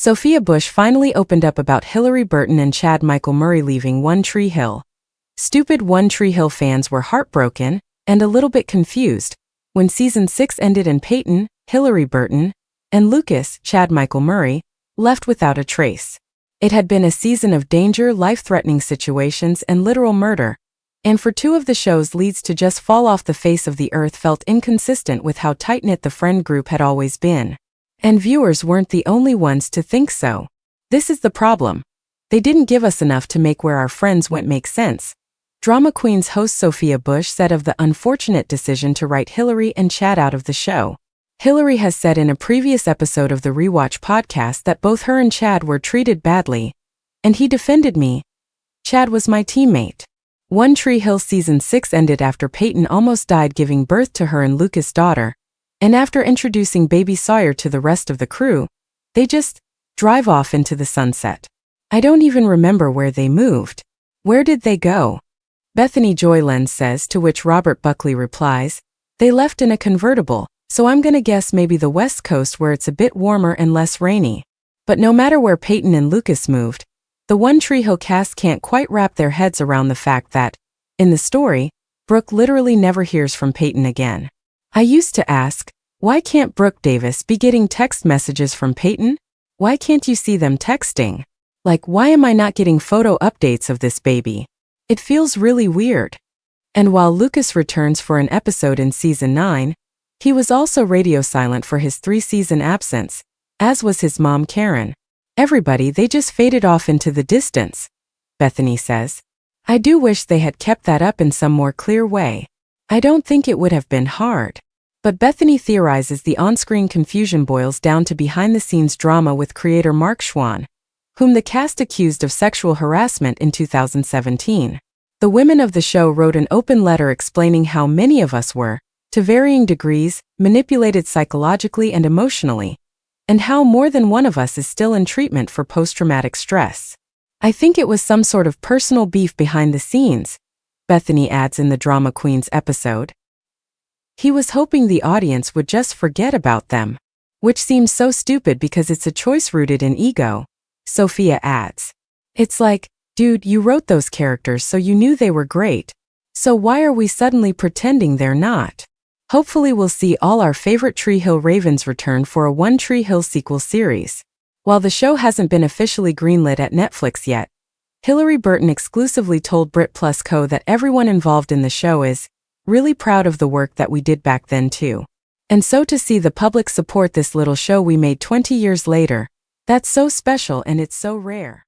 Sophia Bush finally opened up about Hilarie Burton and Chad-Michael-Murray leaving One Tree Hill. Stupid One Tree Hill fans were heartbroken and a little bit confused when Season 6 ended and Peyton, Hilarie Burton, and Lucas, Chad-Michael-Murray, left without a trace. It had been a season of danger, life-threatening situations, and literal murder, and for two of the show's leads to just fall off the face of the earth felt inconsistent with how tight-knit the friend group had always been. And viewers weren't the only ones to think so. This is the problem. They didn't give us enough to make Where Our Friends Went make sense. Drama Queens host Sophia Bush said of the unfortunate decision to write Hilarie and Chad out of the show. Hilarie has said in a previous episode of the Rewatch podcast that both her and Chad were treated badly, and he defended me. Chad was my teammate. One Tree Hill Season 6 ended after Peyton almost died giving birth to her and Lucas' daughter, and after introducing baby Sawyer to the rest of the crew, they just drive off into the sunset. I don't even remember where they moved. Where did they go? Bethany Joy Lenz says, to which Robert Buckley replies, they left in a convertible, so I'm gonna guess maybe the West Coast where it's a bit warmer and less rainy. But no matter where Peyton and Lucas moved, the One Tree Hill cast can't quite wrap their heads around the fact that, in the story, Brooke literally never hears from Peyton again. I used to ask, why can't Brooke Davis be getting text messages from Peyton? Why can't you see them texting? Like, why am I not getting photo updates of this baby? It feels really weird. And while Lucas returns for an episode in Season 9, he was also radio silent for his 3-season absence, as was his mom Karen. Everybody, they just faded off into the distance, Bethany says. I do wish they had kept that up in some more clear way. I don't think it would have been hard. But Bethany theorizes the on-screen confusion boils down to behind-the-scenes drama with creator Mark Schwann, whom the cast accused of sexual harassment in 2017. The women of the show wrote an open letter explaining how many of us were, to varying degrees, manipulated psychologically and emotionally, and how more than one of us is still in treatment for post-traumatic stress. I think it was some sort of personal beef behind the scenes, Bethany adds in the Drama Queens episode. He was hoping the audience would just forget about them, which seems so stupid because it's a choice rooted in ego, Sophia adds. It's like, dude, you wrote those characters so you knew they were great. So why are we suddenly pretending they're not? Hopefully we'll see all our favorite Tree Hill Ravens return for a One Tree Hill sequel series. While the show hasn't been officially greenlit at Netflix yet, Hilarie Burton exclusively told Brit Plus Co. that everyone involved in the show is really proud of the work that we did back then too. And so to see the public support this little show we made 20 years later, that's so special and it's so rare.